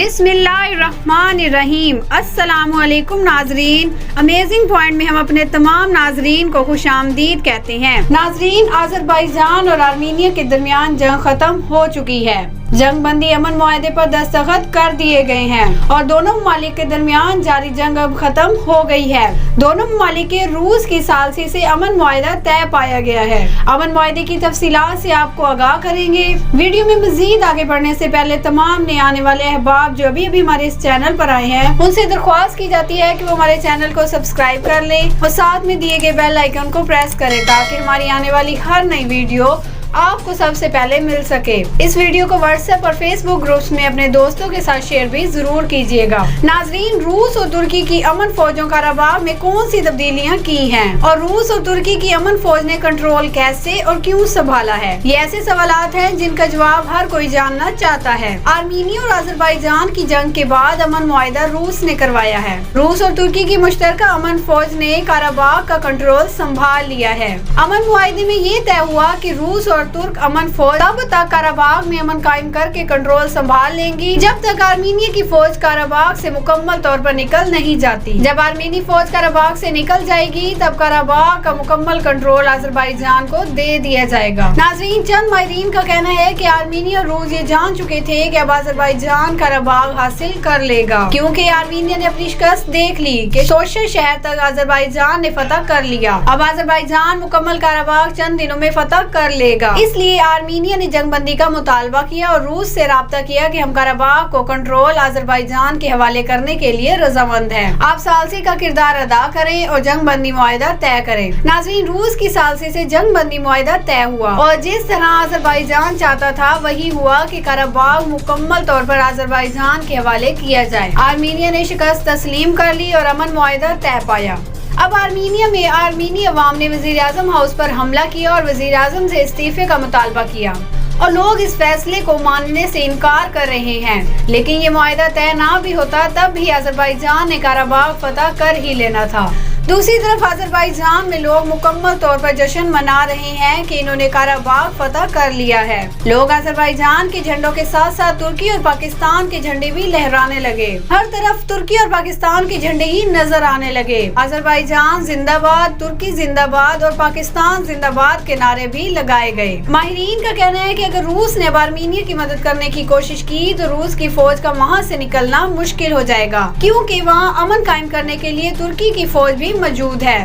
बिस्मिल्लाहिर्रहमानिर्रहीम। अस्सलामु अलैकुम नाजरीन। अमेजिंग पॉइंट में हम अपने तमाम नाजरीन को खुशामदीद कहते हैं। नाजरीन, अज़रबैजान और आर्मीनिया के दरमियान जंग खत्म हो चुकी है। जंग बंदी अमन मुआहदे पर दस्तखत कर दिए गए हैं और दोनों ममालिक के दरमियान जारी जंग अब खत्म हो गई है। दोनों ममालिक के रूस की सालसी से अमन मुआहदा तय पाया गया है। अमन मुआहदे की तफसीलात से आपको आगाह करेंगे। वीडियो में मजीद आगे बढ़ने से पहले तमाम नए आने वाले अहबाब जो अभी हमारे इस चैनल पर आए हैं उनसे दरख्वास्त की जाती है कि वो हमारे चैनल को सब्सक्राइब कर लें और साथ में दिए गए बेल आइकन को प्रेस करें ताकि हमारी आने वाली हर नई वीडियो आपको सबसे पहले मिल सके। इस वीडियो को व्हाट्सएप और फेसबुक ग्रुप्स में अपने दोस्तों के साथ शेयर भी जरूर कीजिएगा। नाजरीन, रूस और तुर्की की अमन फौजों काराबाग में कौन सी तब्दीलियां की हैं और रूस और तुर्की की अमन फौज ने कंट्रोल कैसे और क्यों संभाला है, ये ऐसे सवालात हैं जिनका जवाब हर कोई जानना चाहता है। आर्मीनिया और अज़रबैजान की जंग के बाद अमन मुआहदा रूस ने करवाया है। रूस और तुर्की की मुश्तरका अमन फौज ने काराबाग का कंट्रोल संभाल लिया है। अमन मुआहदे में ये तय हुआ कि रूस और तुर्क अमन फौज तब तक काराबाग में अमन कायम करके कंट्रोल संभाल लेंगी जब तक आर्मीनिया की फौज काराबाग से मुकम्मल तौर पर निकल नहीं जाती। जब आर्मीनी फौज काराबाग से निकल जाएगी तब काराबाग का मुकम्मल कंट्रोल अज़रबैजान को दे दिया जाएगा। नाज़रीन, चंद माहिरीन का कहना है कि आर्मीनिया और रूस ये जान चुके थे कि अब अज़रबैजान काराबाग हासिल कर लेगा, क्योंकि आर्मीनिया ने अपनी शिकस्त देख ली कि सोशल शहर तक अज़रबैजान ने फतह कर लिया। अब अज़रबैजान मुकम्मल काराबाग चंद दिनों में फतह कर लेगा। इसलिए आर्मीनिया ने जंगबंदी का मुतालबा किया और रूस से राब्ता किया कि हम काराबाग को कंट्रोल अज़रबैजान के हवाले करने के लिए रजामंद हैं। आप सालसी का किरदार अदा करें और जंगबंदी मुआहदा तय करें। नाज़रीन, रूस की सालसी से जंगबंदी मुआहदा तय हुआ और जिस तरह अज़रबैजान चाहता था वही हुआ कि काराबाग मुकम्मल तौर पर अज़रबैजान के हवाले किया जाए। आर्मीनिया ने शिकस्त तस्लीम कर ली और अमन मुआहदा तय पाया। अब आर्मीनिया में आर्मीनी अवाम ने वजीर आज़म हाउस पर हमला किया और वजीर आज़म से इस्तीफे का मुतालबा किया और लोग इस फैसले को मानने से इनकार कर रहे हैं। लेकिन ये मुआहदा तय ना भी होता तब भी अज़रबैजान ने काराबाग फतह कर ही लेना था। दूसरी तरफ अज़रबैजान में लोग मुकम्मल तौर पर जश्न मना रहे हैं कि इन्होंने काराबाग फतह कर लिया है। लोग अज़रबैजान के झंडों के साथ साथ तुर्की और पाकिस्तान के झंडे भी लहराने लगे। हर तरफ तुर्की और पाकिस्तान के झंडे ही नजर आने लगे। अज़रबैजान जिंदाबाद, तुर्की जिंदाबाद और पाकिस्तान जिंदाबाद के नारे भी लगाए गए। माहिरीन का कहना है कि अगर रूस ने आर्मीनिया की मदद करने की कोशिश की तो रूस की फौज का वहाँ से निकलना मुश्किल हो जाएगा, क्योंकि वहाँ अमन कायम करने के लिए तुर्की की फौज भी मौजूद है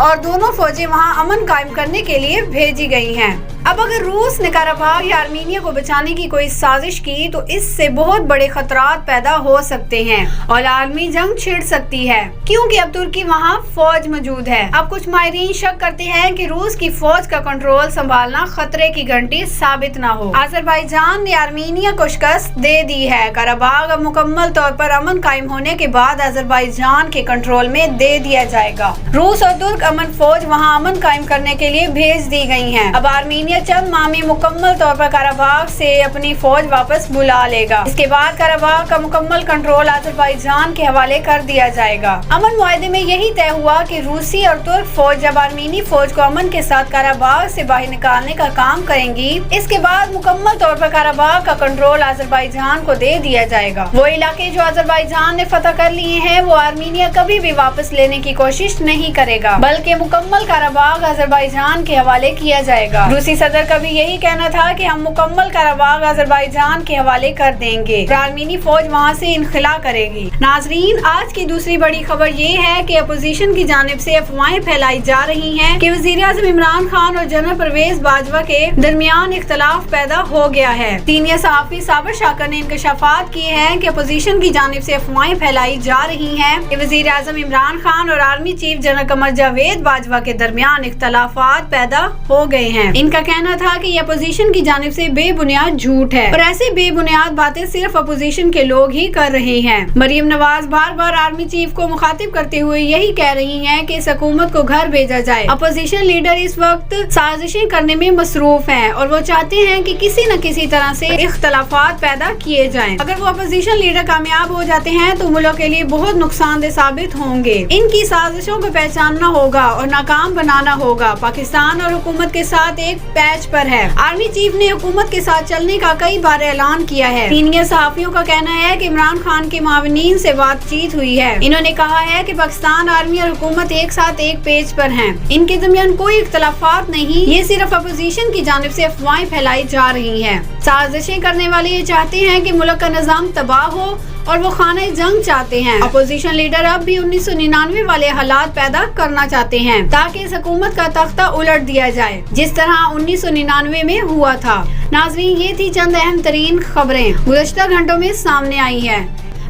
और दोनों फौजें वहां अमन कायम करने के लिए भेजी गई हैं। अब अगर रूस ने काराबाग या आर्मीनिया को बचाने की कोई साजिश की तो इससे बहुत बड़े खतरात पैदा हो सकते हैं और आलमी जंग छिड़ सकती है, क्योंकि अब तुर्की वहां फौज मौजूद है। अब कुछ माहिरीन शक करते हैं कि रूस की फौज का कंट्रोल संभालना खतरे की घंटी साबित न हो। अज़रबैजान ने आर्मीनिया को शिकस्त दे दी है। काराबाग अब मुकम्मल तौर पर अमन कायम होने के बाद अज़रबैजान के कंट्रोल में दे दिया जाएगा। रूस और तुर्क अमन फौज वहाँ अमन कायम करने के लिए भेज दी गई है। अब आर्मीनिया चंद माह में मुकम्मल तौर पर काराबाग से अपनी फौज वापस बुला लेगा। इसके बाद काराबाग का मुकम्मल कंट्रोल अज़रबैजान के हवाले कर दिया जाएगा। अमन मुआहदे में यही तय हुआ कि रूसी और तुर्क फौज जब आर्मीनी फौज को अमन के साथ काराबाग से बाहर निकालने का काम करेंगी, इसके बाद मुकम्मल तौर पर काराबाग का कंट्रोल अज़रबैजान को दे दिया जाएगा। वो इलाके जो अज़रबैजान ने फतह कर लिए हैं वो आर्मीनिया कभी भी वापस लेने की कोशिश नहीं करेगा, बल्कि मुकम्मल काराबाग अज़रबैजान के हवाले किया जाएगा। रूसी सदर का भी यही कहना था कि हम मुकम्मल काराबाग अज़रबैजान के हवाले कर देंगे। आर्मीनी फौज वहाँ से इनखिला करेगी। नाजरीन, आज की दूसरी बड़ी खबर ये है कि अपोजिशन की जानिब से अफवाहें फैलाई जा रही हैं कि वज़ीर आज़म इमरान खान और जनरल परवेज बाजवा के दरमियान इख्तलाफ पैदा हो गया है। सीनियर सहाफ़ी साबिर शाकर ने इंकशाफात किए हैं कि अपोजिशन की जानिब से अफवाहें फैलाई जा रही हैं कि वज़ीर आज़म इमरान खान और army chief general Qamar Javed Bajwa के दरमियान इख्तलाफात पैदा हो गए हैं। इनका कहना था कि ये अपोजिशन की जानिब से बेबुनियाद झूठ है और ऐसे बेबुनियाद बातें सिर्फ अपोजिशन के लोग ही कर रहे हैं। मरियम नवाज बार बार आर्मी चीफ को मुखातिब करते हुए यही कह रही हैं कि इस हुकूमत को घर भेजा जाए। अपोजिशन लीडर इस वक्त साजिशें करने में मसरूफ हैं और वो चाहते हैं कि किसी न किसी तरह से इख्तलाफात पैदा किए जाएं। अगर वो अपोजिशन लीडर कामयाब हो जाते हैं तो मुल्क के लिए बहुत नुकसानदेह साबित होंगे। इनकी साजिशों को पहचानना होगा होगा और नाकाम बनाना होगा। पाकिस्तान और हुकूमत के साथ एक पैच पर है। आर्मी चीफ ने हुकूमत के साथ चलने का कई बार ऐलान किया है। सीनियर सहाफियों का कहना है कि इमरान खान के मावनीन से बातचीत हुई है। इन्होंने कहा है कि पाकिस्तान आर्मी और हुकूमत एक साथ एक पेज पर हैं। इनके दरमियान कोई इख्तलाफात नहीं, ये सिर्फ अपोजिशन की जानिब से अफवाहें फैलाई जा रही हैं। साजिशें करने वाले ये चाहते हैं कि मुल्क का निजाम तबाह हो और वो खाने जंग चाहते हैं। अपोजिशन लीडर अब भी 1999 वाले हालात पैदा करना चाहते हैं ताकि इस हुकूमत का तख्ता उलट दिया जाए जिस तरह 1999 में हुआ था। नाज़रीन, ये थी चंद अहम तरीन खबरें गुज़श्ता घंटों में सामने आई हैं।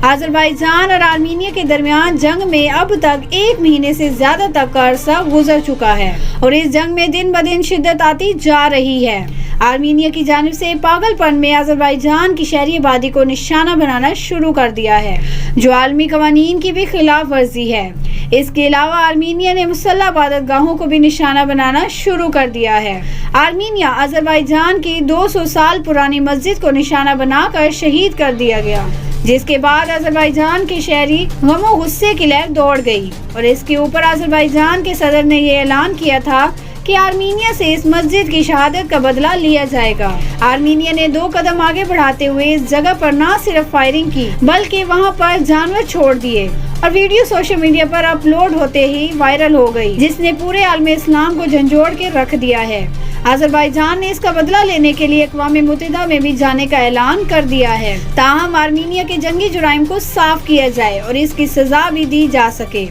अज़रबैजान और आर्मीनिया के दरमियान जंग में अब तक 1 महीने से ज्यादा तक का अरसा गुजर चुका है और इस जंग में दिन ब दिन शिद्दत आती जा रही है। आर्मीनिया की जानिब से पागलपन में अज़रबैजान की शहरी आबादी को निशाना बनाना शुरू कर दिया है, जो आलमी कवानीन की भी खिलाफ वर्जी है। इसके अलावा आर्मीनिया ने मुसल्लह इबादत गाहों को भी निशाना बनाना शुरू कर दिया है। आर्मीनिया अज़रबैजान की 200 साल पुरानी मस्जिद को निशाना बनाकर शहीद कर दिया गया, जिसके बाद अज़रबैजान के शहरी गमो गुस्से की लहर दौड़ गई और इसके ऊपर अज़रबैजान के सदर ने ये ऐलान किया था कि आर्मीनिया से इस मस्जिद की शहादत का बदला लिया जाएगा। आर्मीनिया ने 2 कदम आगे बढ़ाते हुए इस जगह पर न सिर्फ फायरिंग की बल्कि वहां पर जानवर छोड़ दिए और वीडियो सोशल मीडिया पर अपलोड होते ही वायरल हो गई, जिसने पूरे आलम इस्लाम को झंझोड़ के रख दिया है। अज़रबैजान ने इसका बदला लेने के लिए अक़वाम मुत्तहिदा में भी जाने का ऐलान कर दिया है, ताहम आर्मीनिया के जंगी जुराइम को साफ किया जाए और इसकी सजा भी दी जा सके।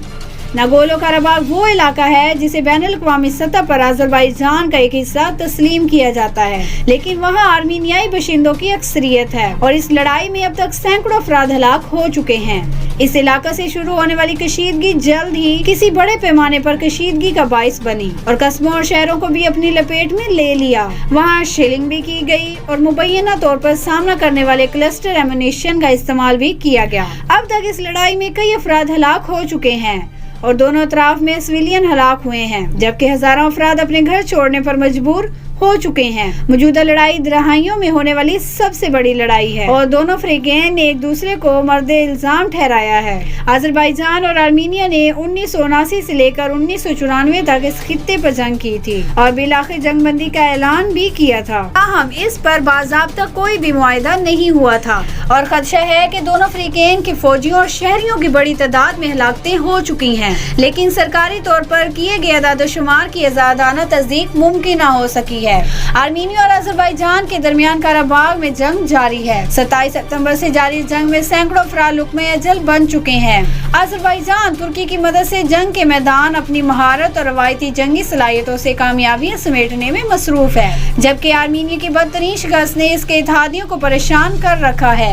नागोर्नो कराबाख वो इलाका है जिसे बैनुल अक़वामी सतह पर अज़रबैजान का एक हिस्सा तस्लीम किया जाता है, लेकिन वहाँ आर्मीनियाई बशिंदों की अक्सरियत है और इस लड़ाई में अब तक सैकड़ों अफराद हलाक हो चुके हैं। इस इलाका से शुरू होने वाली कशीदगी जल्द ही किसी बड़े पैमाने पर कशीदगी का बाइस बनी और कस्बों और शहरों को भी अपनी लपेट में ले लिया। वहाँ शेलिंग भी की गई और मुबैना तौर पर सामना करने वाले क्लस्टर एमुनिशन का इस्तेमाल भी किया गया। अब तक इस लड़ाई में कई अफराद हलाक हो चुके हैं और दोनों अतराफ में सिविलियन हलाक हुए हैं, जबकि हजारों अफराद अपने घर छोड़ने पर मजबूर हो चुके हैं। मौजूदा लड़ाई दहाइयों में होने वाली सबसे बड़ी लड़ाई है और दोनों फरीकैन ने एक दूसरे को मर्दे इल्जाम ठहराया है। अज़रबैजान और आर्मीनिया ने 1979 से लेकर 1994 तक इस खित्ते पर जंग की थी और बिलाखिर जंगबंदी का ऐलान भी किया था। ताहम इस पर बाज़ाब्ता कोई भी मुआहिदा नहीं हुआ था और खदशा है कि दोनों फरीकैन के फौजियों और शहरियों की बड़ी तादाद में हलाकतें हो चुकी हैं, लेकिन सरकारी तौर पर किए गए आदादोशुमार की आज़ादाना तस्दीक मुमकिन न हो सकी है। आर्मीनिया और अज़रबैजान के दरमियान कराबाख में जंग जारी है। 27 सितंबर से जारी जंग में सैकड़ों अफराद लुक़्मे अजल बन चुके हैं। अज़रबैजान तुर्की की मदद से जंग के मैदान अपनी महारत और रवायती जंगी सलाहियतों से कामयाबियां समेटने में मसरूफ है, जबकि आर्मीनिया की बदतरीन शिकस्त ने इसके इत्तेहादियों को परेशान कर रखा है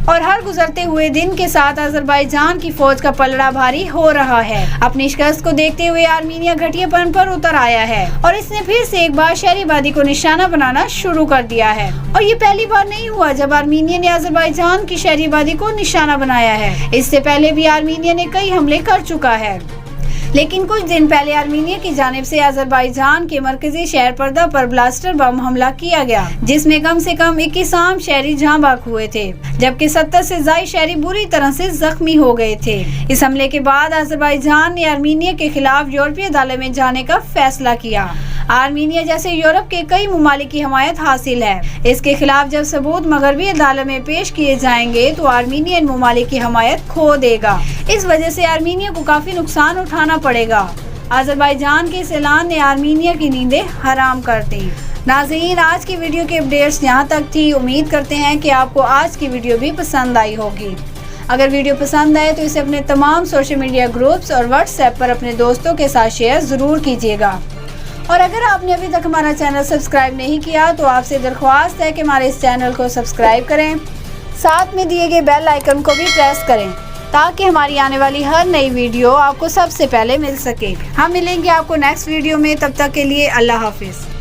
और हर गुजरते हुए दिन के साथ अज़रबैजान की फौज का पलड़ा भारी हो रहा है। अपनी शिकस्त को देखते हुए आर्मीनिया घटियापन पर उतर आया है और इसने फिर से एक बार शहरी आबादी को निशाना बनाना शुरू कर दिया है और ये पहली बार नहीं हुआ जब आर्मीनिया ने अज़रबैजान की शहरी आबादी को निशाना बनाया है। इससे पहले भी आर्मीनिया ने कई हमले कर चुका है, लेकिन कुछ दिन पहले आर्मीनिया की जानिब से अज़रबैजान के मरकजी शहर पर्दा पर ब्लास्टर बम हमला किया गया, जिसमें कम से कम 21 आम शहरी जाँ बाक हुए थे, जबकि 70 से ज्यादा शहरी बुरी तरह से जख्मी हो गए थे। इस हमले के बाद अज़रबैजान ने आर्मीनिया के खिलाफ यूरोपीय अदालत में जाने का फैसला किया। आर्मीनिया जैसे यूरोप के कई ममालिक की हमायत हासिल है। इसके खिलाफ जब सबूत मगरबी अदालत में पेश किए जाएंगे तो आर्मीनिया इन ममालिक की हमायत खो देगा। इस वजह से आर्मीनिया को काफी नुकसान उठाना पड़ेगा। अज़रबैजान के इस ऐलान ने आर्मीनिया की नींदें हराम कर दी। नाज़रीन, आज की वीडियो की अपडेट्स यहाँ तक थी। उम्मीद करते हैं कि आपको आज की वीडियो भी पसंद आई होगी। अगर वीडियो पसंद आए तो इसे अपने तमाम सोशल मीडिया ग्रुप्स और व्हाट्सएप पर अपने दोस्तों के साथ शेयर ज़रूर कीजिएगा। और अगर आपने अभी तक हमारा चैनल सब्सक्राइब नहीं किया तो आपसे दरख्वास्त है कि हमारे इस चैनल को सब्सक्राइब करें, साथ में दिए गए बेल आइकन को भी प्रेस करें ताकि हमारी आने वाली हर नई वीडियो आपको सबसे पहले मिल सके। हम मिलेंगे आपको नेक्स्ट वीडियो में, तब तक के लिए अल्लाह हाफिज़।